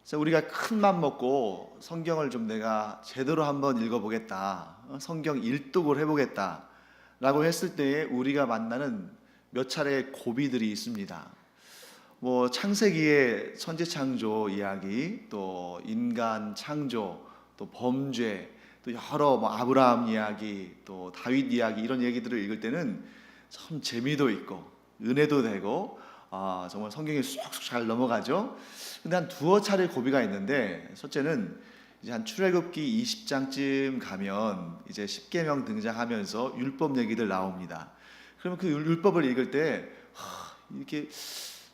그래서 우리가 큰 맘 먹고 성경을 좀 내가 제대로 한번 읽어보겠다, 성경 일독을 해보겠다 라고 했을 때에 우리가 만나는 몇 차례의 고비들이 있습니다. 뭐 창세기의 천지창조 이야기, 또 인간 창조, 또 범죄, 또 여러 뭐 아브라함 이야기, 또 다윗 이야기, 이런 얘기들을 읽을 때는 참 재미도 있고 은혜도 되고 정말 성경이 쑥쑥 잘 넘어가죠. 근데 한 두어 차례 고비가 있는데, 첫째는 이제 한 출애굽기 20장쯤 가면 이제 십계명 등장하면서 율법 얘기들 나옵니다. 그러면 그 율법을 읽을 때 이렇게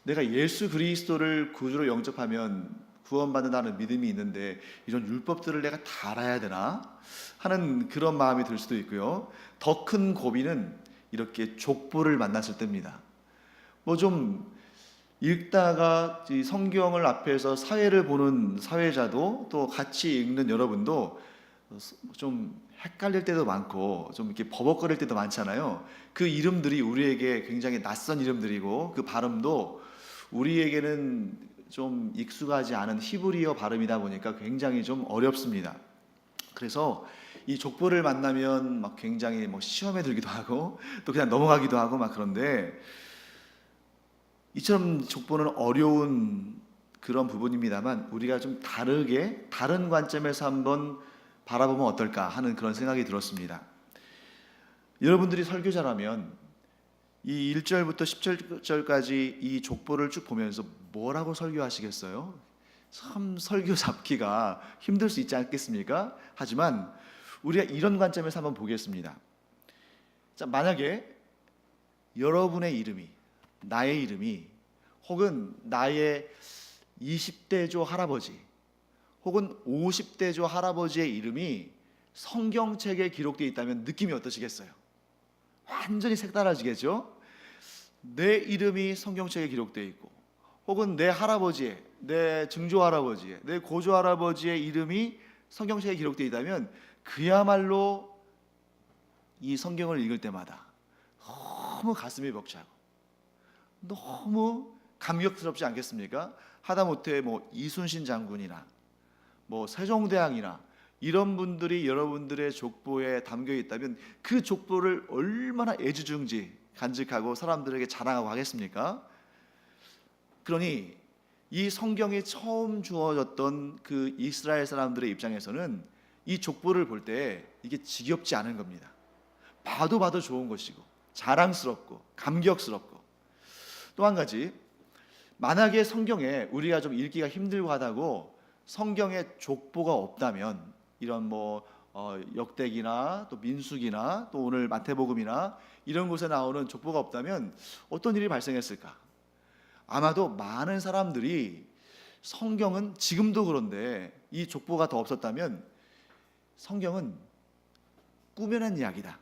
내가 예수 그리스도를 구주로 영접하면 구원받는다는 믿음이 있는데 이런 율법들을 내가 다 알아야 되나 하는 그런 마음이 들 수도 있고요. 더 큰 고비는 이렇게 족보를 만났을 때입니다. 뭐 좀 읽다가 이 성경을 앞에서 사회를 보는 사회자도, 또 같이 읽는 여러분도 좀 헷갈릴 때도 많고 좀 이렇게 버벅거릴 때도 많잖아요. 그 이름들이 우리에게 굉장히 낯선 이름들이고 그 발음도 우리에게는 좀 익숙하지 않은 히브리어 발음이다 보니까 굉장히 좀 어렵습니다. 그래서 이 족보를 만나면 막 굉장히 뭐 시험에 들기도 하고 또 그냥 넘어가기도 하고 막 그런데, 이처럼 족보는 어려운 그런 부분입니다만 우리가 좀 다르게 다른 관점에서 한번 바라보면 어떨까 하는 그런 생각이 들었습니다. 여러분들이 설교자라면 이 1절부터 17절까지 이 족보를 쭉 보면서 뭐라고 설교하시겠어요? 참 설교 잡기가 힘들 수 있지 않겠습니까? 하지만 우리가 이런 관점에서 한번 보겠습니다. 자, 만약에 여러분의 이름이, 나의 이름이, 혹은 나의 20대 조 할아버지 혹은 50대 조 할아버지의 이름이 성경책에 기록되어 있다면 느낌이 어떠시겠어요? 완전히 색달라지겠죠? 내 이름이 성경책에 기록되어 있고, 혹은 내 할아버지의, 내 증조 할아버지의, 내 고조 할아버지의 이름이 성경책에 기록되어 있다면 그야말로 이 성경을 읽을 때마다 너무 가슴이 벅차고 너무 감격스럽지 않겠습니까? 하다못해 뭐 이순신 장군이나 뭐 세종대왕이나 이런 분들이 여러분들의 족보에 담겨 있다면 그 족보를 얼마나 애지중지 간직하고 사람들에게 자랑하고 하겠습니까? 그러니 이 성경이 처음 주어졌던 그 이스라엘 사람들의 입장에서는 이 족보를 볼 때 이게 지겹지 않은 겁니다. 봐도 좋은 것이고 자랑스럽고 감격스럽고, 또 한 가지, 만약에 성경에 우리가 좀 읽기가 힘들고 하다고 성경에 족보가 없다면, 이런 뭐 역대기나 또 민수기나 또 오늘 마태복음이나 이런 곳에 나오는 족보가 없다면 어떤 일이 발생했을까? 아마도 많은 사람들이 성경은 지금도 그런데 이 족보가 더 없었다면 성경은 꾸며낸 이야기다,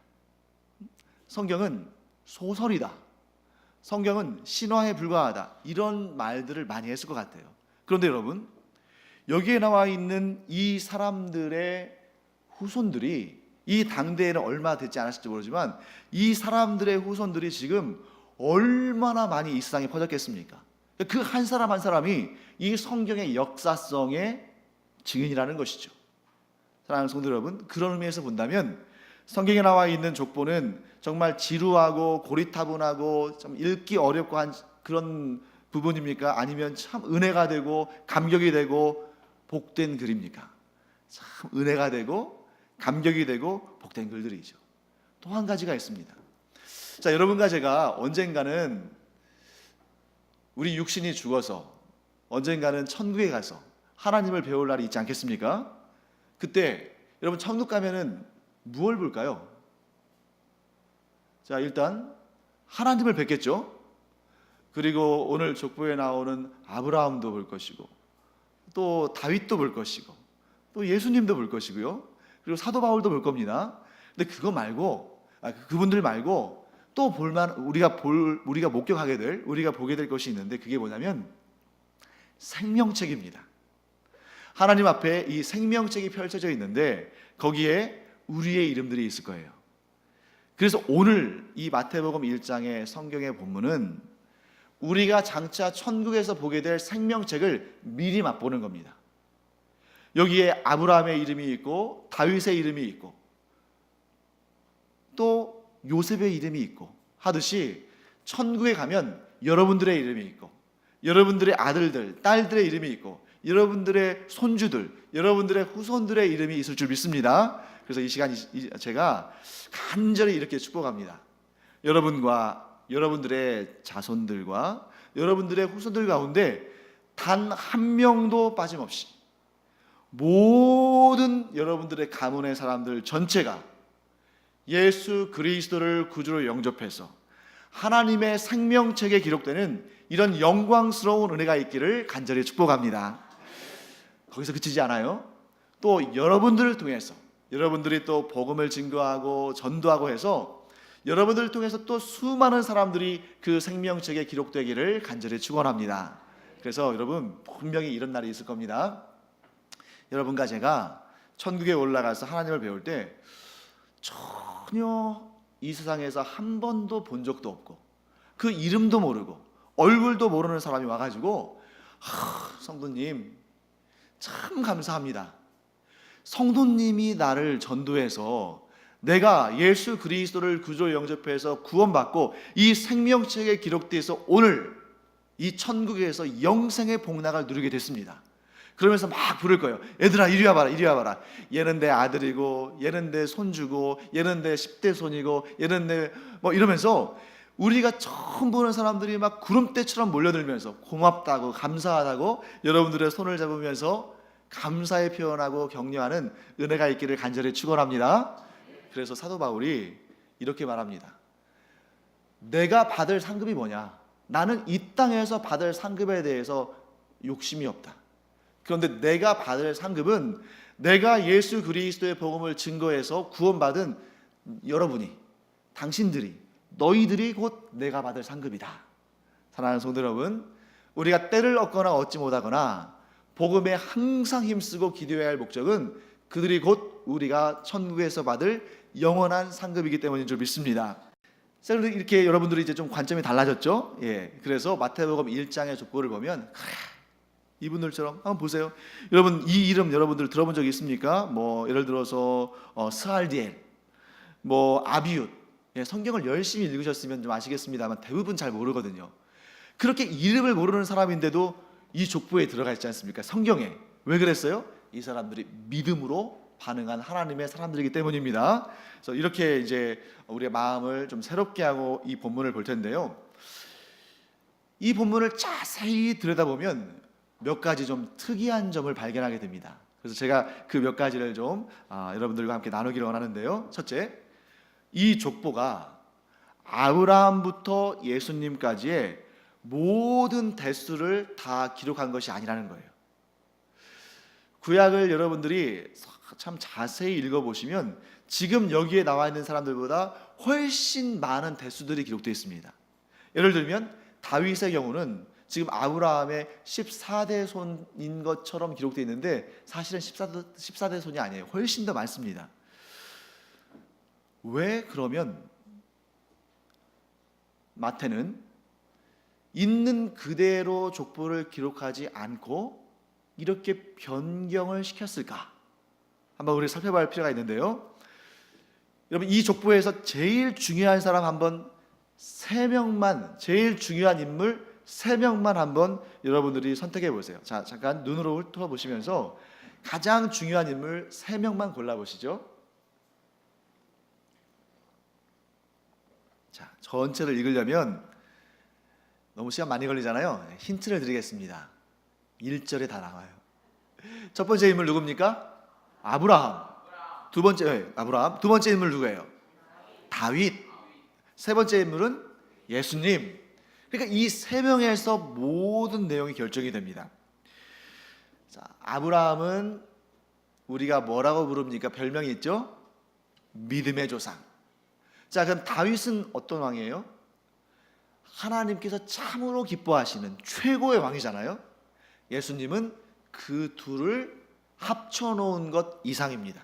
성경은 소설이다, 성경은 신화에 불과하다, 이런 말들을 많이 했을 것 같아요. 그런데 여러분, 여기에 나와 있는 이 사람들의 후손들이 이 당대에는 얼마 되지 않았을지 모르지만 이 사람들의 후손들이 지금 얼마나 많이 이 세상에 퍼졌겠습니까? 그 한 사람 한 사람이 이 성경의 역사성의 증인이라는 것이죠. 사랑하는 성도 여러분, 그런 의미에서 본다면 성경에 나와 있는 족보는 정말 지루하고 고리타분하고 좀 읽기 어렵고 한 그런 부분입니까? 아니면 참 은혜가 되고 감격이 되고 복된 글입니까? 참 은혜가 되고 감격이 되고 복된 글들이죠. 또 한 가지가 있습니다. 자, 여러분과 제가 언젠가는 우리 육신이 죽어서 언젠가는 천국에 가서 하나님을 배울 날이 있지 않겠습니까? 그때 여러분 천국 가면은 무엇을 볼까요? 자, 일단 하나님을 뵙겠죠. 그리고 오늘 족보에 나오는 아브라함도 볼 것이고, 또 다윗도 볼 것이고, 또 예수님도 볼 것이고요. 그리고 사도 바울도 볼 겁니다. 근데 그거 말고, 그분들 말고 또 볼만 우리가 목격하게 될, 우리가 보게 될 것이 있는데, 그게 뭐냐면 생명책입니다. 하나님 앞에 이 생명책이 펼쳐져 있는데 거기에 우리의 이름들이 있을 거예요. 그래서 오늘 이 마태복음 1장의 성경의 본문은 우리가 장차 천국에서 보게 될 생명책을 미리 맛보는 겁니다. 여기에 아브라함의 이름이 있고 다윗의 이름이 있고 또 요셉의 이름이 있고 하듯이 천국에 가면 여러분들의 이름이 있고 여러분들의 아들들, 딸들의 이름이 있고 여러분들의 손주들, 여러분들의 후손들의 이름이 있을 줄 믿습니다. 그래서 이 시간 제가 간절히 이렇게 축복합니다. 여러분과 여러분들의 자손들과 여러분들의 후손들 가운데 단 한 명도 빠짐없이 모든 여러분들의 가문의 사람들 전체가 예수 그리스도를 구주로 영접해서 하나님의 생명책에 기록되는 이런 영광스러운 은혜가 있기를 간절히 축복합니다. 거기서 그치지 않아요. 또 여러분들을 통해서 여러분들이 또 복음을 증거하고 전도하고 해서 여러분들을 통해서 또 수많은 사람들이 그 생명책에 기록되기를 간절히 축원합니다. 그래서 여러분 분명히 이런 날이 있을 겁니다. 여러분과 제가 천국에 올라가서 하나님을 배울 때 전혀 이 세상에서 한 번도 본 적도 없고 그 이름도 모르고 얼굴도 모르는 사람이 와가지고 성도님 참 감사합니다. 성도님이 나를 전도해서 내가 예수 그리스도를 구주로 영접해서 구원받고 이 생명책에 기록돼서 오늘 이 천국에서 영생의 복락을 누리게 됐습니다. 그러면서 막 부를 거예요. 얘들아 이리 와봐라, 이리 와봐라. 얘는 내 아들이고 얘는 내 손주고 얘는 내 10대 손이고 얘는 내 뭐 이러면서 우리가 처음 보는 사람들이 막 구름대처럼 몰려들면서 고맙다고 감사하다고 여러분들의 손을 잡으면서 감사의 표현하고 격려하는 은혜가 있기를 간절히 축원합니다. 그래서 사도 바울이 이렇게 말합니다. 내가 받을 상급이 뭐냐? 나는 이 땅에서 받을 상급에 대해서 욕심이 없다. 그런데 내가 받을 상급은 내가 예수 그리스도의 복음을 증거해서 구원받은 여러분이, 당신들이, 너희들이 곧 내가 받을 상급이다. 사랑하는 성도 여러분, 우리가 때를 얻거나 얻지 못하거나 복음에 항상 힘쓰고 기도해야 할 목적은 그들이 곧 우리가 천국에서 받을 영원한 상급이기 때문인 줄 믿습니다. 이렇게 여러분들이 이제 좀 관점이 달라졌죠. 그래서 마태복음 1장의 족보를 보면 이분들처럼 한번 보세요. 여러분 이 이름 여러분들 들어본 적 있습니까? 뭐 예를 들어서 스알디엘, 뭐 아비웃. 성경을 열심히 읽으셨으면 좀 아시겠습니다만 대부분 잘 모르거든요. 그렇게 이름을 모르는 사람인데도 이 족보에 들어가 있지 않습니까? 성경에. 왜 그랬어요? 이 사람들이 믿음으로 반응한 하나님의 사람들이기 때문입니다. 그래서 이렇게 이제 우리의 마음을 좀 새롭게 하고 이 본문을 볼 텐데요. 이 본문을 자세히 들여다보면 몇 가지 좀 특이한 점을 발견하게 됩니다. 그래서 제가 그 몇 가지를 좀 여러분들과 함께 나누기를 원하는데요. 첫째, 이 족보가 아브라함부터 예수님까지의 모든 대수를 다 기록한 것이 아니라는 거예요. 구약을 여러분들이 참 자세히 읽어보시면 지금 여기에 나와 있는 사람들보다 훨씬 많은 대수들이 기록되어 있습니다. 예를 들면 다윗의 경우는 지금 아브라함의 14대 손인 것처럼 기록되어 있는데 사실은 14대 손이 아니에요. 훨씬 더 많습니다. 왜 그러면 마태는 있는 그대로 족보를 기록하지 않고 이렇게 변경을 시켰을까? 한번 우리 살펴봐야 할 필요가 있는데요. 여러분 이 족보에서 제일 중요한 사람 한번 3명만, 제일 중요한 인물 3명만 한번 여러분들이 선택해 보세요. 자, 잠깐 눈으로 훑어보시면서 가장 중요한 인물 3명만 골라보시죠. 자, 전체를 읽으려면 너무 시간 많이 걸리잖아요. 힌트를 드리겠습니다. 1절에 다 나와요. 첫 번째 인물 누굽니까? 아브라함. 두 번째 아브라함. 두 번째 인물 누구예요? 다윗. 세 번째 인물은 예수님. 그러니까 이 3명에서 모든 내용이 결정이 됩니다. 자, 아브라함은 우리가 뭐라고 부릅니까? 별명이 있죠? 믿음의 조상. 자, 그럼 다윗은 어떤 왕이에요? 하나님께서 참으로 기뻐하시는 최고의 왕이잖아요. 예수님은 그 둘을 합쳐놓은 것 이상입니다.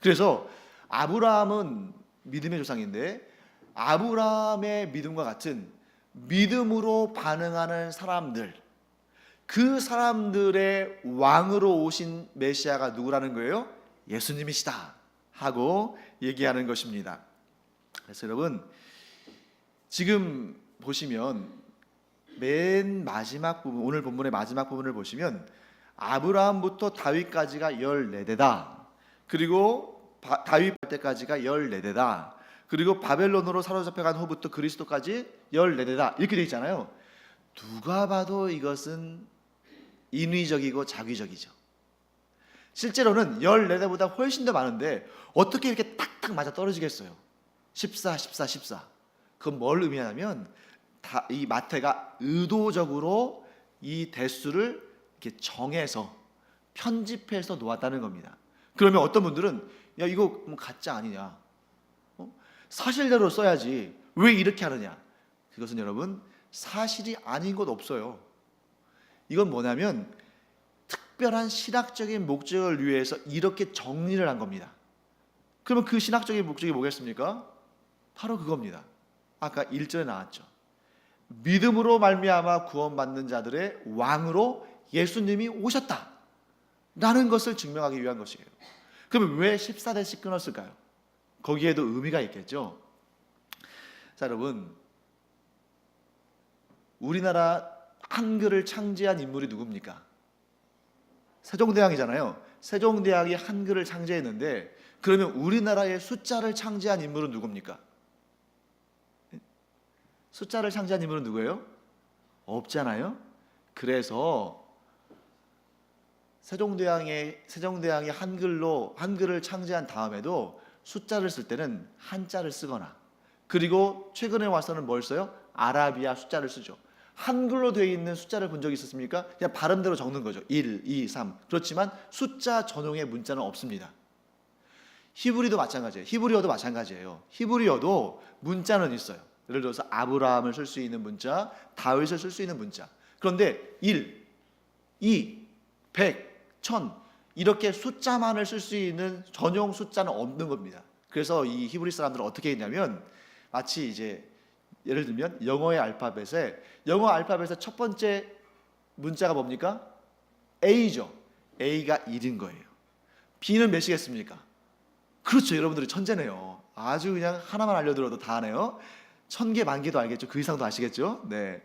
그래서 아브라함은 믿음의 조상인데 아브라함의 믿음과 같은 믿음으로 반응하는 사람들, 그 사람들의 왕으로 오신 메시아가 누구라는 거예요? 예수님이시다 하고 얘기하는 것입니다. 그래서 여러분, 지금 보시면 맨 마지막 부분, 오늘 본문의 마지막 부분을 보시면 아브라함부터 다윗까지가 14대다. 그리고 다윗 때까지가 14대다. 그리고 바벨론으로 사로잡혀간 후부터 그리스도까지 14대다. 이렇게 되어 있잖아요. 누가 봐도 이것은 인위적이고 자기적이죠. 실제로는 14대보다 훨씬 더 많은데 어떻게 이렇게 딱딱 맞아 떨어지겠어요? 14, 14, 14. 그건 뭘 의미하냐면 이 마태가 의도적으로 이 대수를 이렇게 정해서 편집해서 놓았다는 겁니다. 그러면 어떤 분들은 야, 이거 뭐 가짜 아니냐? 사실대로 써야지. 왜 이렇게 하느냐? 그것은 여러분, 사실이 아닌 것 없어요. 이건 뭐냐면 특별한 신학적인 목적을 위해서 이렇게 정리를 한 겁니다. 그러면 그 신학적인 목적이 뭐겠습니까? 바로 그겁니다. 아까 1절에 나왔죠. 믿음으로 말미암아 구원받는 자들의 왕으로 예수님이 오셨다 라는 것을 증명하기 위한 것이에요. 그러면 왜 14대씩 끊었을까요? 거기에도 의미가 있겠죠. 자, 여러분, 우리나라 한글을 창제한 인물이 누굽니까? 세종대왕이잖아요. 세종대왕이 한글을 창제했는데 그러면 우리나라의 숫자를 창제한 인물은 누굽니까? 숫자를 창제한 인물은 누구예요? 없잖아요. 그래서 세종대왕이 한글을 창제한 다음에도 숫자를 쓸 때는 한자를 쓰거나, 그리고 최근에 와서는 뭘 써요? 아라비아 숫자를 쓰죠. 한글로 되어 있는 숫자를 본 적이 있었습니까? 그냥 발음대로 적는 거죠. 1, 2, 3. 그렇지만 숫자 전용의 문자는 없습니다. 히브리어도 마찬가지예요. 히브리어도 문자는 있어요. 예를 들어서 아브라함을 쓸 수 있는 문자, 다윗을 쓸 수 있는 문자. 그런데 1, 2, 100, 1000 이렇게 숫자만을 쓸 수 있는 전용 숫자는 없는 겁니다. 그래서 이 히브리 사람들은 어떻게 했냐면 마치 이제 예를 들면 영어 알파벳의 첫 번째 문자가 뭡니까? A죠. A가 1인 거예요. B는 몇이겠습니까? 그렇죠. 여러분들이 천재네요. 아주 그냥 하나만 알려들어도 다 하네요. 1000개, 10,000개도 알겠죠. 그 이상도 아시겠죠? 네.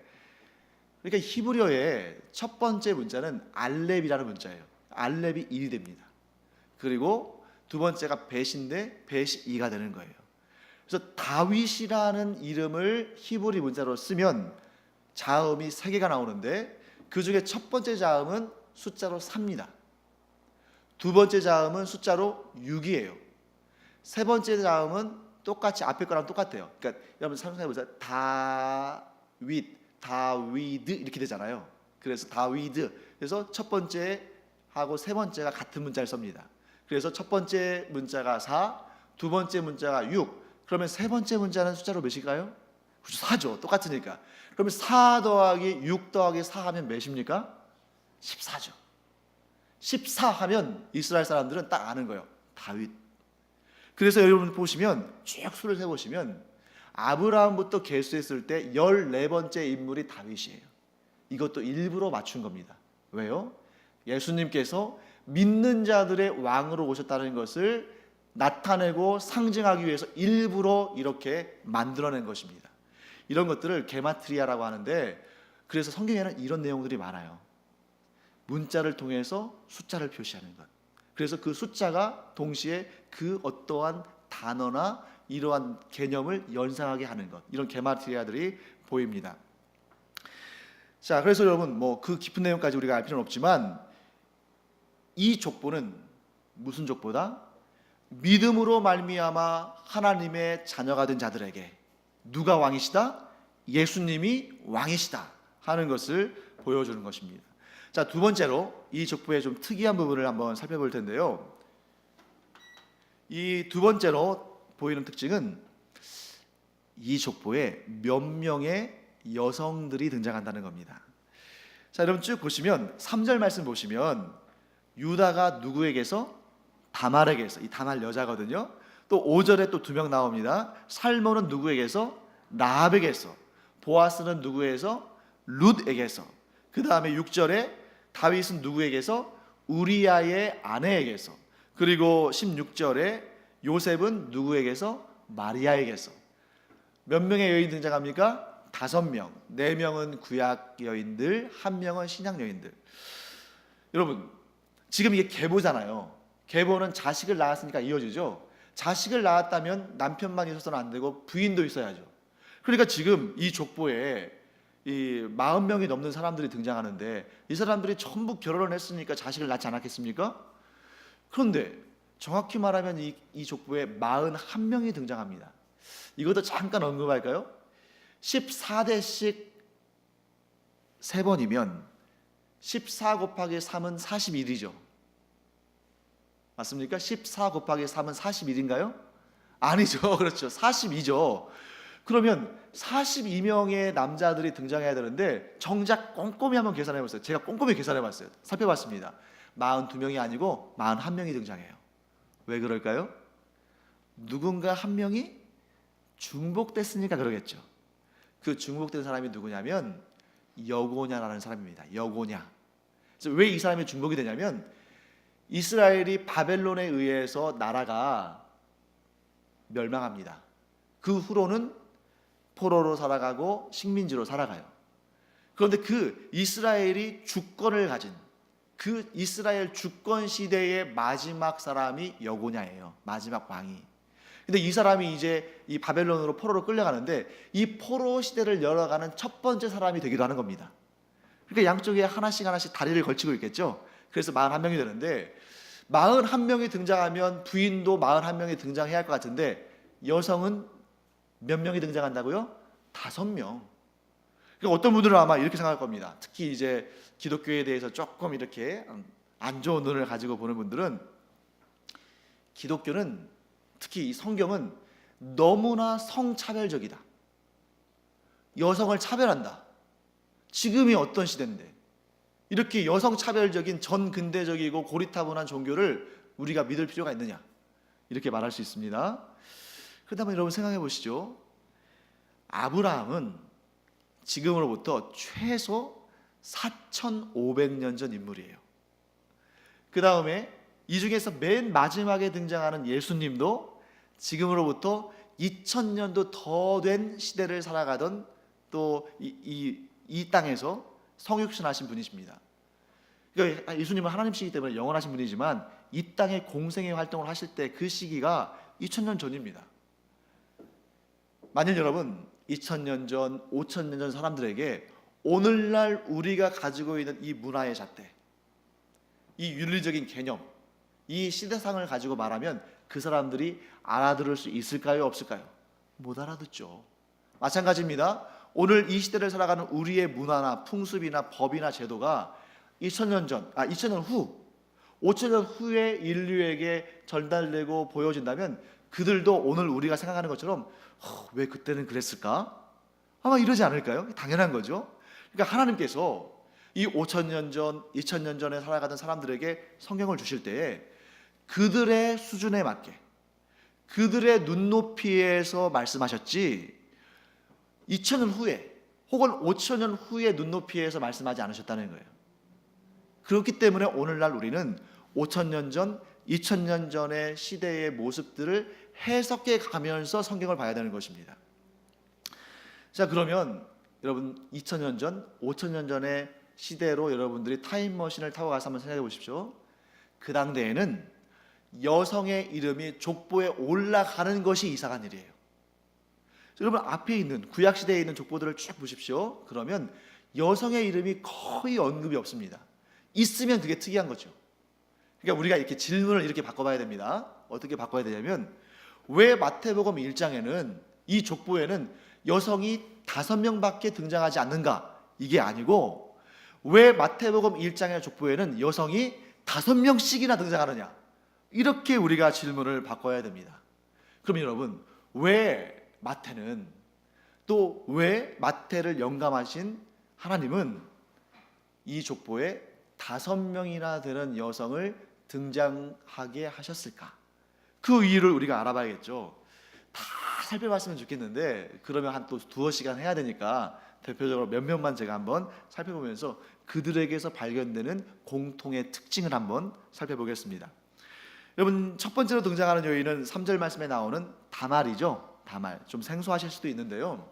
그러니까 히브리어의 첫 번째 문자는 알렙이라는 문자예요. 알렙이 1이 됩니다. 그리고 두 번째가 벳인데 벳이 2가 되는 거예요. 그래서 다윗이라는 이름을 히브리 문자로 쓰면 자음이 3개가 나오는데 그 중에 첫 번째 자음은 숫자로 4입니다. 두 번째 자음은 숫자로 6이에요. 세 번째 자음은 똑같이 앞에 거랑 똑같아요. 그러니까 여러분 상상해 보세요. 다위드 이렇게 되잖아요. 그래서 다위드. 그래서 첫 번째하고 세 번째가 같은 문자를 씁니다. 그래서 첫 번째 문자가 4, 두 번째 문자가 6. 그러면 세 번째 문자는 숫자로 몇일까요? 4죠. 똑같으니까. 그러면 4 더하기 6 더하기 4 하면 몇입니까? 14죠. 14 하면 이스라엘 사람들은 딱 아는 거예요. 다윗. 그래서 여러분 보시면 쭉 수를 세보시면 아브라함부터 계수했을 때 14번째 인물이 다윗이에요. 이것도 일부러 맞춘 겁니다. 왜요? 예수님께서 믿는 자들의 왕으로 오셨다는 것을 나타내고 상징하기 위해서 일부러 이렇게 만들어낸 것입니다. 이런 것들을 게마트리아라고 하는데, 그래서 성경에는 이런 내용들이 많아요. 문자를 통해서 숫자를 표시하는 것. 그래서 그 숫자가 동시에 그 어떠한 단어나 이러한 개념을 연상하게 하는 것, 이런 게마트리아들이 보입니다. 자, 그래서 여러분 뭐 그 깊은 내용까지 우리가 알 필요는 없지만 이 족보는 무슨 족보다? 믿음으로 말미암아 하나님의 자녀가 된 자들에게 누가 왕이시다? 예수님이 왕이시다 하는 것을 보여주는 것입니다. 자, 두 번째로 이 족보의 좀 특이한 부분을 한번 살펴볼 텐데요. 이 두 번째로 보이는 특징은 이 족보에 몇 명의 여성들이 등장한다는 겁니다. 자, 여러분 쭉 보시면 3절 말씀 보시면 유다가 누구에게서? 다말에게서. 이 다말 여자거든요. 또 5절에 또 2명 나옵니다. 살몬은 누구에게서? 라합에게서. 보아스는 누구에게서? 룻에게서. 그 다음에 6절에 다윗은 누구에게서? 우리아의 아내에게서. 그리고 16절에 요셉은 누구에게서? 마리아에게서. 몇 명의 여인이 등장합니까? 5명. 4명은 구약 여인들, 1명은 신약 여인들. 여러분, 지금 이게 계보잖아요. 계보는 자식을 낳았으니까 이어지죠. 자식을 낳았다면 남편만 있어서는 안 되고 부인도 있어야죠. 그러니까 지금 이 족보에 이 40명이 넘는 사람들이 등장하는데, 이 사람들이 전부 결혼을 했으니까 자식을 낳지 않았겠습니까? 그런데 정확히 말하면 이 족보에 41명이 등장합니다. 이것도 잠깐 언급할까요? 14대씩 3번이면 14 곱하기 3은 41이죠. 맞습니까? 14 곱하기 3은 41인가요? 아니죠. 그렇죠. 42죠. 그러면 42명의 남자들이 등장해야 되는데 정작 꼼꼼히 한번 계산해 보세요. 제가 꼼꼼히 계산해 봤어요. 살펴봤습니다. 42명이 아니고 41명이 등장해요. 왜 그럴까요? 누군가 한 명이 중복됐으니까 그러겠죠. 그 중복된 사람이 누구냐면 여고냐라는 사람입니다. 여고냐. 그래서 왜 이 사람이 중복이 되냐면, 이스라엘이 바벨론에 의해서 나라가 멸망합니다. 그 후로는 포로로 살아가고 식민지로 살아가요. 그런데 그 이스라엘이 주권을 가진 그 이스라엘 주권 시대의 마지막 사람이 여고냐예요. 마지막 왕이. 근데 이 사람이 이제 이 바벨론으로 포로로 끌려가는데, 이 포로 시대를 열어가는 첫 번째 사람이 되기도 하는 겁니다. 그러니까 양쪽에 하나씩 다리를 걸치고 있겠죠. 그래서 41명이 되는데, 41명이 등장하면 부인도 41명이 등장해야 할 것 같은데, 여성은 몇 명이 등장한다고요? 5명. 그러니까 어떤 분들은 아마 이렇게 생각할 겁니다. 특히 이제 기독교에 대해서 조금 이렇게 안 좋은 눈을 가지고 보는 분들은, 기독교는, 특히 이 성경은 너무나 성차별적이다. 여성을 차별한다. 지금이 어떤 시대인데 이렇게 여성차별적인 전근대적이고 고리타분한 종교를 우리가 믿을 필요가 있느냐, 이렇게 말할 수 있습니다. 그렇다면 여러분 생각해 보시죠. 아브라함은 지금으로부터 최소 4,500년 전 인물이에요. 그 다음에 이 중에서 맨 마지막에 등장하는 예수님도 지금으로부터 2000년도 더 된 시대를 살아가던, 또 이 땅에서 성육신하신 분이십니다. 그러니까 예수님은 하나님이시기 때문에 영원하신 분이지만, 이 땅에 공생의 활동을 하실 때 그 시기가 2000년 전입니다. 만일 여러분 2000년 전, 5000년 전 사람들에게 오늘날 우리가 가지고 있는 이 문화의 잣대, 이 윤리적인 개념, 이 시대상을 가지고 말하면 그 사람들이 알아들을 수 있을까요? 없을까요? 못 알아듣죠. 마찬가지입니다. 오늘 이 시대를 살아가는 우리의 문화나 풍습이나 법이나 제도가 2000년 후, 5000년 후에 인류에게 전달되고 보여진다면, 그들도 오늘 우리가 생각하는 것처럼 왜 그때는 그랬을까? 아마 이러지 않을까요? 당연한 거죠. 그러니까 하나님께서 이 5000년 전, 2000년 전에 살아가던 사람들에게 성경을 주실 때에 그들의 수준에 맞게, 그들의 눈높이에서 말씀하셨지, 2000년 후에 혹은 5000년 후에 눈높이에서 말씀하지 않으셨다는 거예요. 그렇기 때문에 오늘날 우리는 5000년 전, 2000년 전의 시대의 모습들을 해석해 가면서 성경을 봐야 되는 것입니다. 자, 그러면 여러분 2000년 전, 5000년 전의 시대로 여러분들이 타임머신을 타고 가서 한번 생각해 보십시오. 그 당대에는 여성의 이름이 족보에 올라가는 것이 이상한 일이에요. 여러분 앞에 있는 구약시대에 있는 족보들을 쭉 보십시오. 그러면 여성의 이름이 거의 언급이 없습니다. 있으면 그게 특이한 거죠. 그러니까 우리가 이렇게 질문을 이렇게 바꿔봐야 됩니다. 어떻게 바꿔야 되냐면, 왜 마태복음 1장에는 이 족보에는 여성이 5명밖에 등장하지 않는가? 이게 아니고, 왜 마태복음 1장의 족보에는 여성이 5명씩이나 등장하느냐? 이렇게 우리가 질문을 바꿔야 됩니다. 그럼 여러분, 왜 마태는, 또 왜 마태를 영감하신 하나님은 이 족보에 5명이나 되는 여성을 등장하게 하셨을까? 그 이유를 우리가 알아봐야겠죠. 다 살펴봤으면 좋겠는데, 그러면 한 또 두어 시간 해야 되니까 대표적으로 몇몇만 제가 한번 살펴보면서 그들에게서 발견되는 공통의 특징을 한번 살펴보겠습니다. 여러분, 첫 번째로 등장하는 여인은 3절 말씀에 나오는 다말이죠. 다말. 좀 생소하실 수도 있는데요.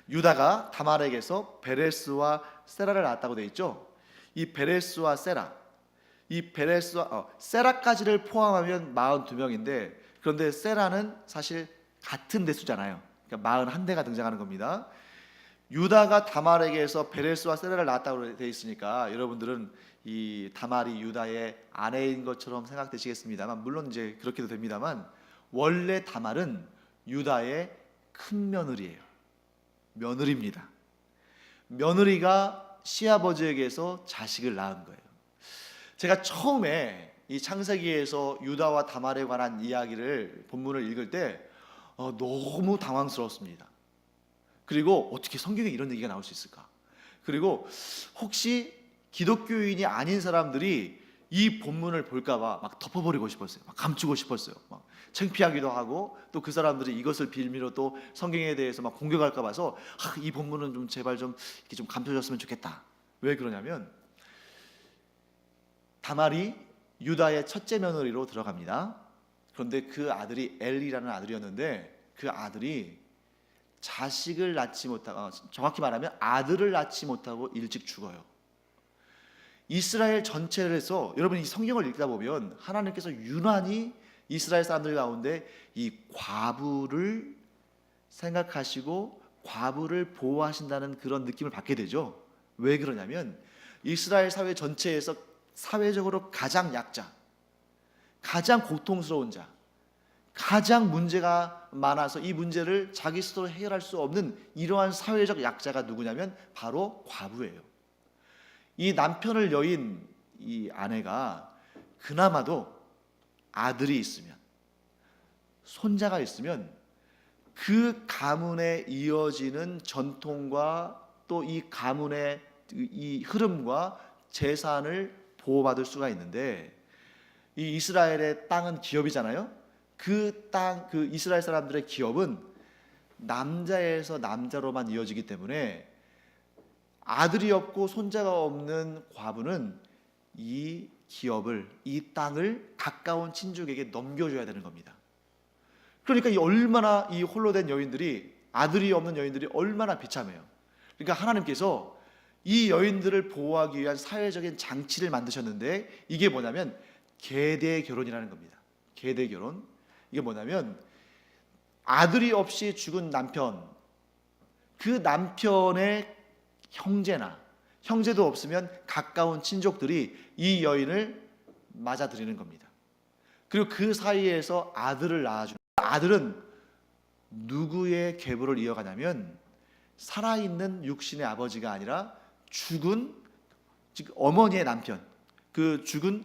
유다가 다말에게서 베레스와 세라를 낳았다고 되어 있죠. 이 베레스와 세라, 이 베레스와 세라까지를 포함하면 42명인데, 그런데 세라는 사실 같은 대수잖아요. 그러니까 41대가 등장하는 겁니다. 유다가 다말에게서 베레스와 세라를 낳았다고 되어 있으니까 여러분들은 이 다말이 유다의 아내인 것처럼 생각되시겠습니다만, 물론 이제 그렇게도 됩니다만, 원래 다말은 유다의 큰 며느리예요. 며느리입니다. 며느리가 시아버지에게서 자식을 낳은 거예요. 제가 처음에 이 창세기에서 유다와 다말에 관한 이야기를 본문을 읽을 때 너무 당황스러웠습니다. 그리고 어떻게 성경에 이런 얘기가 나올 수 있을까? 그리고 혹시 기독교인이 아닌 사람들이 이 본문을 볼까봐 막 덮어버리고 싶었어요. 막 감추고 싶었어요. 막 창피하기도 하고, 또 그 사람들이 이것을 빌미로 또 성경에 대해서 막 공격할까 봐서 이 본문은 좀 제발 좀 이렇게 좀 감춰졌으면 좋겠다. 왜 그러냐면, 다말이 유다의 첫째 며느리로 들어갑니다. 그런데 그 아들이 엘이라는 아들이었는데, 그 아들이 자식을 낳지 못하고, 정확히 말하면 아들을 낳지 못하고 일찍 죽어요. 이스라엘 전체에서 여러분이 성경을 읽다 보면 하나님께서 유난히 이스라엘 사람들 가운데 이 과부를 생각하시고 과부를 보호하신다는 그런 느낌을 받게 되죠. 왜 그러냐면, 이스라엘 사회 전체에서 사회적으로 가장 약자, 가장 고통스러운 자, 가장 문제가 많아서 이 문제를 자기 스스로 해결할 수 없는 이러한 사회적 약자가 누구냐면 바로 과부예요. 이 남편을 여인 이 아내가 그나마도 아들이 있으면, 손자가 있으면 그 가문에 이어지는 전통과 또 이 가문의 이 흐름과 재산을 보호받을 수가 있는데, 이 이스라엘의 땅은 기업이잖아요. 그 땅, 그 이스라엘 사람들의 기업은 남자에서 남자로만 이어지기 때문에 아들이 없고 손자가 없는 과부는 이 기업을, 이 땅을 가까운 친족에게 넘겨줘야 되는 겁니다. 그러니까 이 얼마나 이 홀로 된 여인들이, 아들이 없는 여인들이 얼마나 비참해요. 그러니까 하나님께서 이 여인들을 보호하기 위한 사회적인 장치를 만드셨는데, 이게 뭐냐면 계대 결혼이라는 겁니다. 계대 결혼. 이게 뭐냐면, 아들이 없이 죽은 남편, 그 남편의 형제나, 형제도 없으면 가까운 친족들이 이 여인을 맞아들이는 겁니다. 그리고 그 사이에서 아들을 낳아주는, 아들은 누구의 계보를 이어가냐면 살아있는 육신의 아버지가 아니라 죽은, 즉 어머니의 남편, 그 죽은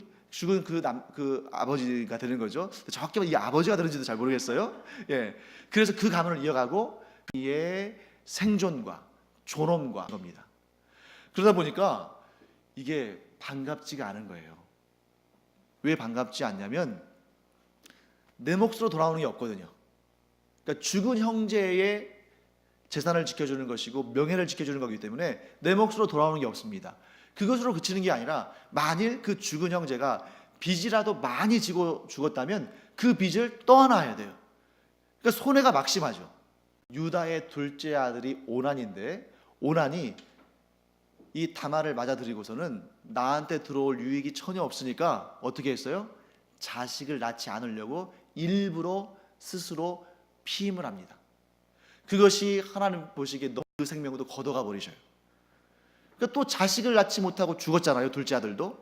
그 아버지가 되는 거죠. 정확히 이 아버지가 되는지도 잘 모르겠어요. 예, 그래서 그 가문을 이어가고 이의 생존과 존엄과 겁니다. 그러다 보니까 이게 반갑지가 않은 거예요. 왜 반갑지 않냐면 내 몫으로 돌아오는 게 없거든요. 그러니까 죽은 형제의 재산을 지켜주는 것이고 명예를 지켜주는 거기 때문에 내 몫으로 돌아오는 게 없습니다. 그것으로 그치는 게 아니라, 만일 그 죽은 형제가 빚이라도 많이 지고 죽었다면 그 빚을 떠안아야 돼요. 그러니까 손해가 막심하죠. 유다의 둘째 아들이 오난인데, 오난이 이 다말을 맞아들이고서는 나한테 들어올 유익이 전혀 없으니까 어떻게 했어요? 자식을 낳지 않으려고 일부러 스스로 피임을 합니다. 그것이 하나님 보시기에 너무 그 생명도 걷어가 버리셔요. 그러니까 또 자식을 낳지 못하고 죽었잖아요. 둘째 아들도.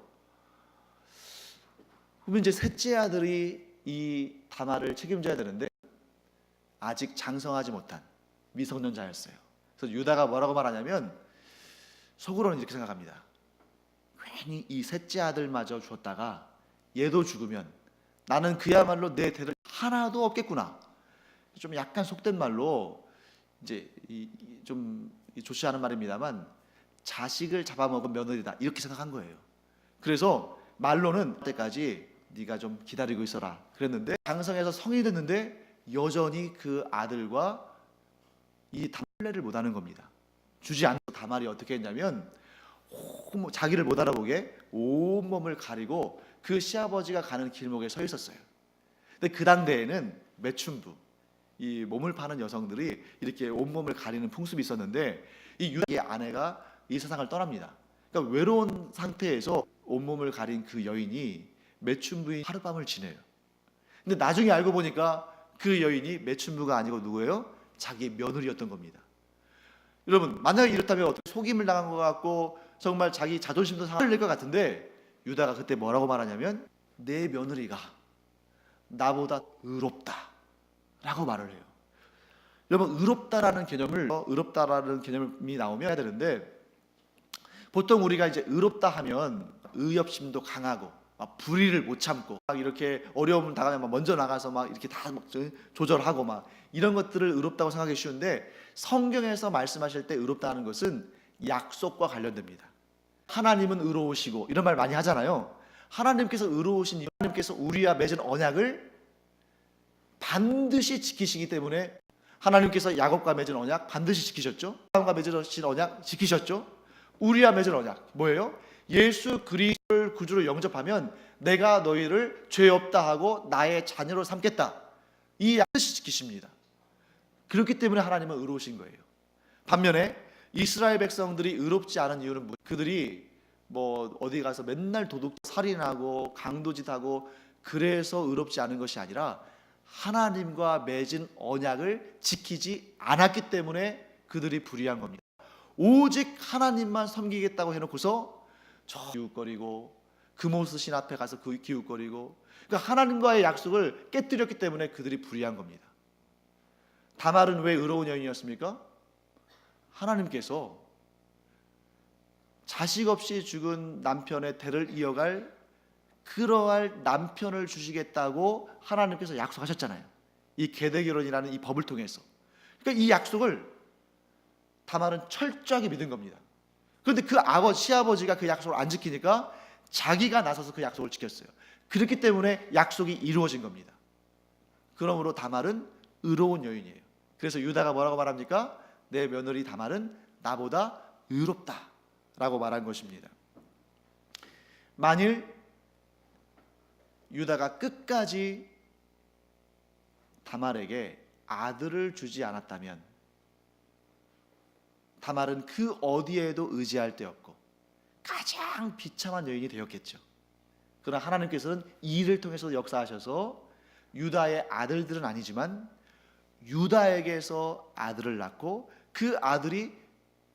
그러면 이제 셋째 아들이 이 다말을 책임져야 되는데 아직 장성하지 못한 미성년자였어요. 그래서 유다가 뭐라고 말하냐면, 속으로는 이렇게 생각합니다. 괜히 이 셋째 아들마저 죽었다가 얘도 죽으면 나는 그야말로 내 대를 하나도 없겠구나. 좀 약간 속된 말로 이제 좀 좋지 않은 말입니다만, 자식을 잡아먹은 며느리다, 이렇게 생각한 거예요. 그래서 말로는 때까지 네가 좀 기다리고 있어라 그랬는데, 장성해서 성이 됐는데 여전히 그 아들과 이 단례를 못하는 겁니다. 주지 않고 다말이 어떻게 했냐면 자기를 못 알아보게 온몸을 가리고 그 시아버지가 가는 길목에 서 있었어요. 근데 그 당대에는 매춘부, 이 몸을 파는 여성들이 이렇게 온몸을 가리는 풍습이 있었는데 이 유다의 아내가 이 세상을 떠납니다. 그러니까 외로운 상태에서 온몸을 가린 그 여인이 매춘부인 하룻밤을 지내요. 근데 나중에 알고 보니까 그 여인이 매춘부가 아니고 누구예요? 자기 며느리였던 겁니다. 여러분, 만약에 이렇다면 속임을 당한 것 같고 정말 자기 자존심도 상할 것 같은데 유다가 그때 뭐라고 말하냐면 내 며느리가 나보다 의롭다 라고 말을 해요. 여러분, 의롭다라는 개념이 나오면 해야 되는데 보통 우리가 이제 의롭다 하면 의협심도 강하고 막 불의를 못 참고 막 이렇게 어려움을 당하면 막 먼저 나가서 막 이렇게 다 조절하고 막 이런 것들을 의롭다고 생각하기 쉬운데 성경에서 말씀하실 때 의롭다는 것은 약속과 관련됩니다. 하나님은 의로우시고 이런 말 많이 하잖아요. 하나님께서 의로우신 이유, 하나님께서 우리와 맺은 언약을 반드시 지키시기 때문에 하나님께서 야곱과 맺은 언약 반드시 지키셨죠. 아브라함과 맺으신 언약 지키셨죠. 우리와 맺은 언약 뭐예요? 예수 그리스도를 구주로 영접하면 내가 너희를 죄 없다 하고 나의 자녀로 삼겠다. 이 약속을 지키십니다. 그렇기 때문에 하나님은 의로우신 거예요. 반면에 이스라엘 백성들이 의롭지 않은 이유는 그들이 뭐 어디 가서 맨날 도둑 살인하고 강도짓하고 그래서 의롭지 않은 것이 아니라 하나님과 맺은 언약을 지키지 않았기 때문에 그들이 불의한 겁니다. 오직 하나님만 섬기겠다고 해놓고서 저 기웃거리고 금오스 신 앞에 가서 기웃거리고 그러니까 하나님과의 약속을 깨뜨렸기 때문에 그들이 불의한 겁니다. 다말은 왜 의로운 여인이었습니까? 하나님께서 자식 없이 죽은 남편의 대를 이어갈 그러할 남편을 주시겠다고 하나님께서 약속하셨잖아요. 이 계대결혼이라는 이 법을 통해서. 그러니까 이 약속을 다말은 철저하게 믿은 겁니다. 그런데 그 시아버지가 그 약속을 안 지키니까 자기가 나서서 그 약속을 지켰어요. 그렇기 때문에 약속이 이루어진 겁니다. 그러므로 다말은 의로운 여인이에요. 그래서 유다가 뭐라고 말합니까? 내 며느리 다말은 나보다 의롭다 라고 말한 것입니다. 만일 유다가 끝까지 다말에게 아들을 주지 않았다면 다말은 그 어디에도 의지할 데 없고 가장 비참한 여인이 되었겠죠. 그러나 하나님께서는 이 일을 통해서 역사하셔서 유다의 아들들은 아니지만 유다에게서 아들을 낳고 그 아들이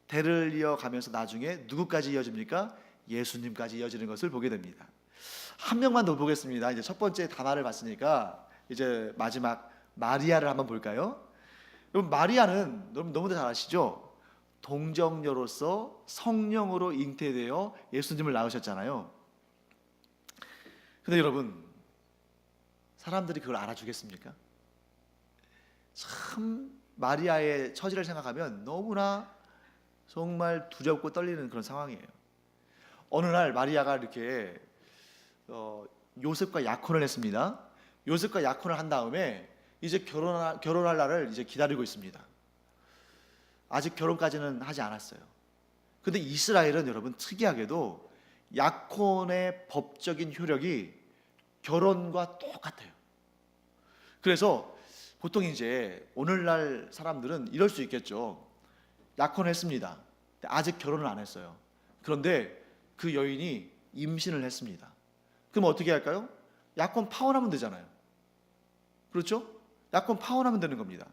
대를 이어가면서 나중에 누구까지 이어집니까? 예수님까지 이어지는 것을 보게 됩니다. 한 명만 더 보겠습니다. 이제 첫 번째 다말을 봤으니까 이제 마지막 마리아를 한번 볼까요? 여러분, 마리아는 너무들 잘 아시죠? 동정녀로서 성령으로 잉태되어 예수님을 낳으셨잖아요. 근데 여러분, 사람들이 그걸 알아주겠습니까? 참 마리아의 처지를 생각하면 너무나 정말 두렵고 떨리는 그런 상황이에요. 어느 날 마리아가 이렇게 요셉과 약혼을 했습니다. 요셉과 약혼을 한 다음에 이제 결혼할 날을 이제 기다리고 있습니다. 아직 결혼까지는 하지 않았어요. 근데 이스라엘은 여러분 특이하게도 약혼의 법적인 효력이 결혼과 똑같아요. 그래서 보통 이제 오늘날 사람들은 이럴 수 있겠죠. 약혼했습니다. 아직 결혼을 안 했어요. 그런데 그 여인이 임신을 했습니다. 그럼 어떻게 할까요? 약혼 파혼하면 되잖아요. 그렇죠? 약혼 파혼하면 되는 겁니다.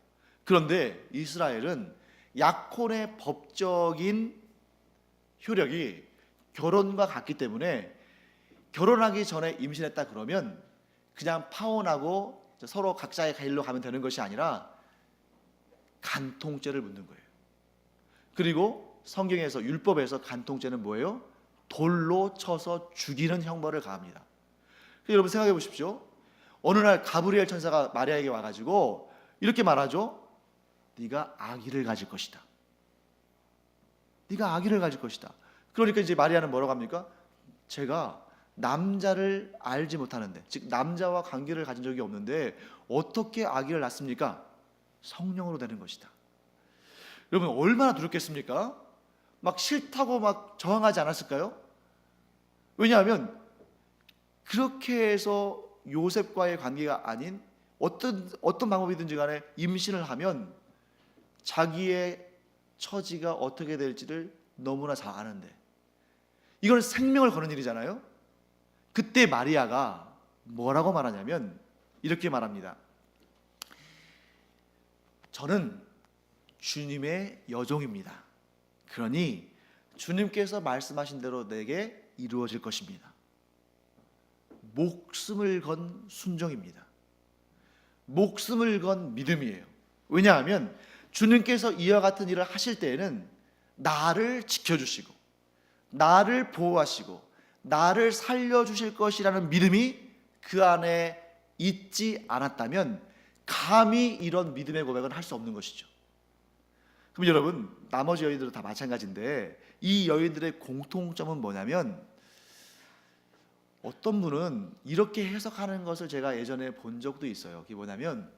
그런데 이스라엘은 약혼의 법적인 효력이 결혼과 같기 때문에 결혼하기 전에 임신했다 그러면 그냥 파혼하고 서로 각자의 길로 가면 되는 것이 아니라 간통죄를 묻는 거예요. 그리고 성경에서 율법에서 간통죄는 뭐예요? 돌로 쳐서 죽이는 형벌을 가합니다. 여러분 생각해 보십시오. 어느 날 가브리엘 천사가 마리아에게 와가지고 이렇게 말하죠. 네가 아기를 가질 것이다. 네가 아기를 가질 것이다. 그러니까 이제 마리아는 뭐라고 합니까? 제가 남자를 알지 못하는데, 즉 남자와 관계를 가진 적이 없는데 어떻게 아기를 낳습니까? 성령으로 되는 것이다. 여러분 얼마나 두렵겠습니까? 막 싫다고 막 저항하지 않았을까요? 왜냐하면 그렇게 해서 요셉과의 관계가 아닌 어떤 방법이든지 간에 임신을 하면 자기의 처지가 어떻게 될지를 너무나 잘 아는데, 이건 생명을 거는 일이잖아요. 그때 마리아가 뭐라고 말하냐면 이렇게 말합니다. 저는 주님의 여종입니다. 그러니 주님께서 말씀하신 대로 내게 이루어질 것입니다. 목숨을 건 순종입니다. 목숨을 건 믿음이에요. 왜냐하면 주님께서 이와 같은 일을 하실 때에는 나를 지켜주시고 나를 보호하시고 나를 살려주실 것이라는 믿음이 그 안에 있지 않았다면 감히 이런 믿음의 고백은 할 수 없는 것이죠. 그럼 여러분, 나머지 여인들은 다 마찬가지인데 이 여인들의 공통점은 뭐냐면, 어떤 분은 이렇게 해석하는 것을 제가 예전에 본 적도 있어요. 그게 뭐냐면,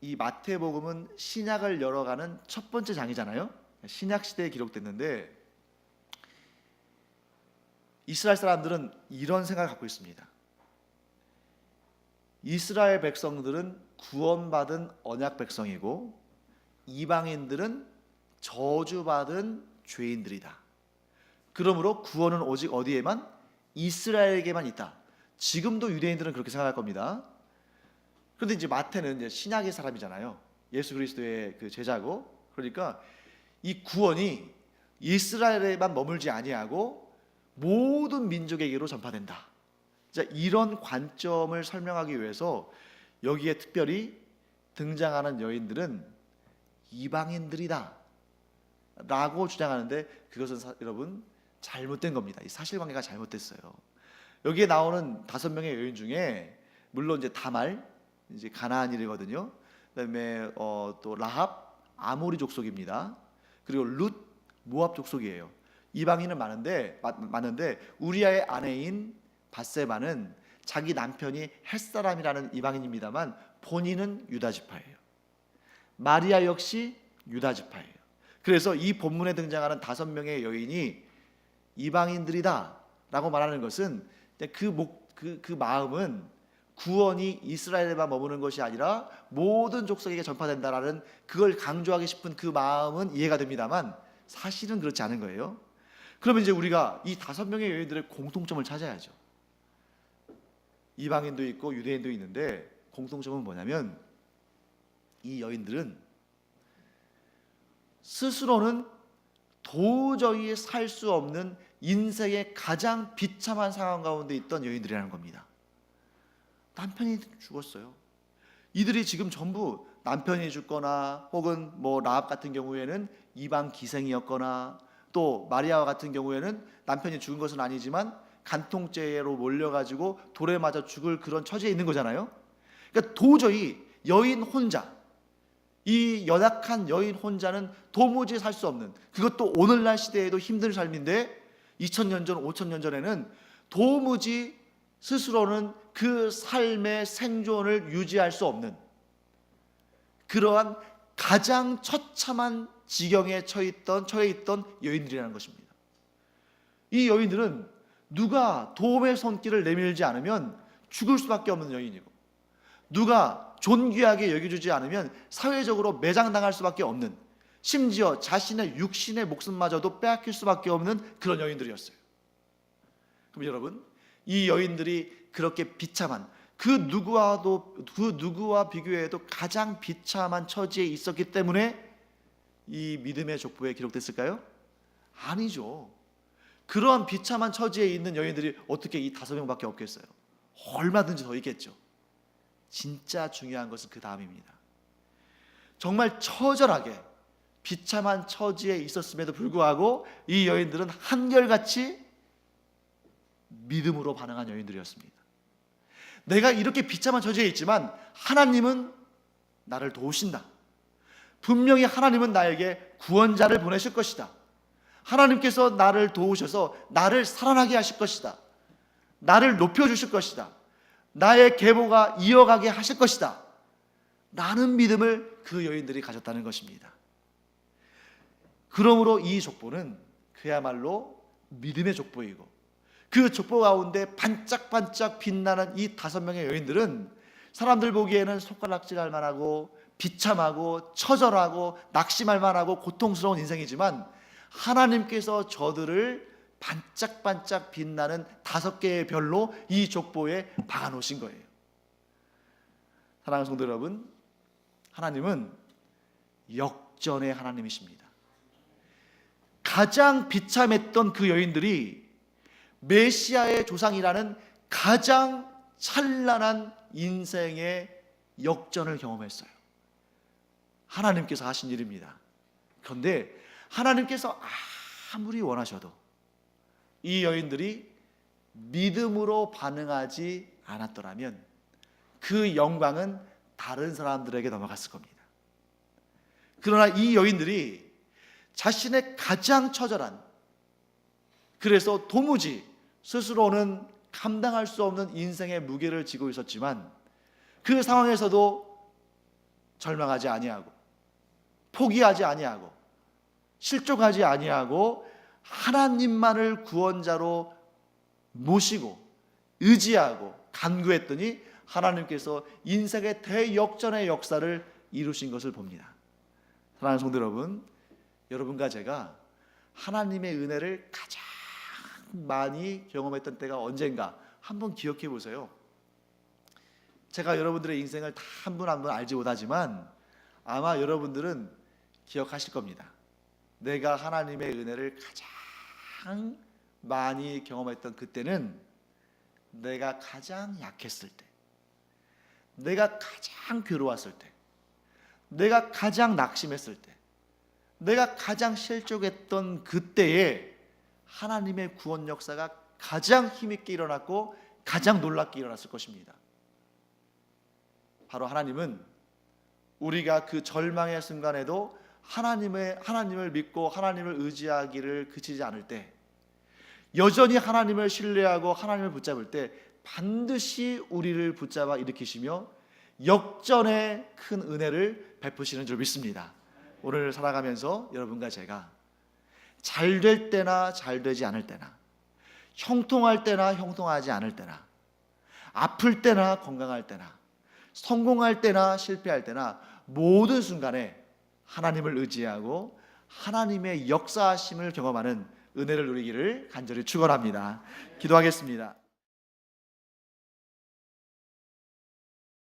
이 마태복음은 신약을 열어가는 첫 번째 장이잖아요. 신약 시대에 기록됐는데 이스라엘 사람들은 이런 생각을 갖고 있습니다. 이스라엘 백성들은 구원받은 언약 백성이고 이방인들은 저주받은 죄인들이다. 그러므로 구원은 오직 어디에만? 이스라엘에게만 있다. 지금도 유대인들은 그렇게 생각할 겁니다. 그런데 이제 마태는 이제 신약의 사람이잖아요. 예수 그리스도의 그 제자고, 그러니까 이 구원이 이스라엘에만 머물지 아니하고 모든 민족에게로 전파된다. 자, 이런 관점을 설명하기 위해서 여기에 특별히 등장하는 여인들은 이방인들이다 라고 주장하는데, 그것은 여러분 잘못된 겁니다. 이 사실관계가 잘못됐어요. 여기에 나오는 5명의 여인 중에 물론 이제 다말, 이제 가나안이거든요. 그다음에 또 라합, 아모리 족속입니다. 그리고 룻, 모압 족속이에요. 이방인은 많은데 우리아의 아내인 밧세바는 자기 남편이 햇사람이라는 이방인입니다만 본인은 유다 지파예요. 마리아 역시 유다 지파예요. 그래서 이 본문에 등장하는 5명의 여인이 이방인들이다 라고 말하는 것은 그 마음은 구원이 이스라엘에만 머무는 것이 아니라 모든 족속에게 전파된다라는, 그걸 강조하기 싶은 그 마음은 이해가 됩니다만 사실은 그렇지 않은 거예요. 그러면 이제 우리가 이 5명의 여인들의 공통점을 찾아야죠. 이방인도 있고 유대인도 있는데 공통점은 뭐냐면, 이 여인들은 스스로는 도저히 살 수 없는 인생의 가장 비참한 상황 가운데 있던 여인들이라는 겁니다. 남편이 죽었어요. 이들이 지금 전부 남편이 죽거나 혹은 뭐 라합 같은 경우에는 이방 기생이었거나, 또 마리아와 같은 경우에는 남편이 죽은 것은 아니지만 간통죄로 몰려가지고 돌에 맞아 죽을 그런 처지에 있는 거잖아요. 그러니까 도저히 여인 혼자, 이 연약한 여인 혼자는 도무지 살 수 없는, 그것도 오늘날 시대에도 힘든 삶인데 2000년 전, 5000년 전에는 도무지 스스로는 그 삶의 생존을 유지할 수 없는 그러한 가장 처참한 지경에 처해 있던 여인들이라는 것입니다. 이 여인들은 누가 도움의 손길을 내밀지 않으면 죽을 수밖에 없는 여인이고, 누가 존귀하게 여겨주지 않으면 사회적으로 매장당할 수밖에 없는, 심지어 자신의 육신의 목숨마저도 빼앗길 수밖에 없는 그런 여인들이었어요. 그럼 여러분, 이 여인들이 그렇게 비참한, 그 누구와 비교해도 가장 비참한 처지에 있었기 때문에 이 믿음의 족보에 기록됐을까요? 아니죠. 그러한 비참한 처지에 있는 여인들이 어떻게 이 5명밖에 없겠어요? 얼마든지 더 있겠죠. 진짜 중요한 것은 그 다음입니다. 정말 처절하게 비참한 처지에 있었음에도 불구하고 이 여인들은 한결같이 믿음으로 반응한 여인들이었습니다. 내가 이렇게 비참한 처지에 있지만 하나님은 나를 도우신다. 분명히 하나님은 나에게 구원자를 보내실 것이다. 하나님께서 나를 도우셔서 나를 살아나게 하실 것이다. 나를 높여주실 것이다. 나의 계보가 이어가게 하실 것이다. 라는 믿음을 그 여인들이 가졌다는 것입니다. 그러므로 이 족보는 그야말로 믿음의 족보이고, 그 족보 가운데 반짝반짝 빛나는 이 5명의 여인들은 사람들 보기에는 손가락질할 만하고 비참하고 처절하고 낙심할 만하고 고통스러운 인생이지만, 하나님께서 저들을 반짝반짝 빛나는 5개의 별로 이 족보에 박아놓으신 거예요. 사랑하는 성도 여러분, 하나님은 역전의 하나님이십니다. 가장 비참했던 그 여인들이 메시아의 조상이라는 가장 찬란한 인생의 역전을 경험했어요. 하나님께서 하신 일입니다. 그런데 하나님께서 아무리 원하셔도 이 여인들이 믿음으로 반응하지 않았더라면 그 영광은 다른 사람들에게 넘어갔을 겁니다. 그러나 이 여인들이 자신의 가장 처절한, 그래서 도무지 스스로는 감당할 수 없는 인생의 무게를 지고 있었지만, 그 상황에서도 절망하지 아니하고 포기하지 아니하고 실족하지 아니하고 하나님만을 구원자로 모시고 의지하고 간구했더니 하나님께서 인생의 대역전의 역사를 이루신 것을 봅니다. 사랑하는 성도 여러분, 여러분과 제가 하나님의 은혜를 가장 많이 경험했던 때가 언젠가 한번 기억해 보세요. 제가 여러분들의 인생을 다 한 분 한 분 알지 못하지만 아마 여러분들은 기억하실 겁니다. 내가 하나님의 은혜를 가장 많이 경험했던 그때는 내가 가장 약했을 때, 내가 가장 괴로웠을 때, 내가 가장 낙심했을 때, 내가 가장 실족했던 그때에 하나님의 구원 역사가 가장 힘있게 일어났고 가장 놀랍게 일어났을 것입니다. 바로 하나님은 우리가 그 절망의 순간에도 하나님을 믿고 하나님을 의지하기를 그치지 않을 때, 여전히 하나님을 신뢰하고 하나님을 붙잡을 때 반드시 우리를 붙잡아 일으키시며 역전의 큰 은혜를 베푸시는 줄 믿습니다. 오늘 살아가면서 여러분과 제가 잘 될 때나 잘 되지 않을 때나, 형통할 때나 형통하지 않을 때나, 아플 때나 건강할 때나, 성공할 때나 실패할 때나 모든 순간에 하나님을 의지하고 하나님의 역사하심을 경험하는 은혜를 누리기를 간절히 축원합니다. 기도하겠습니다.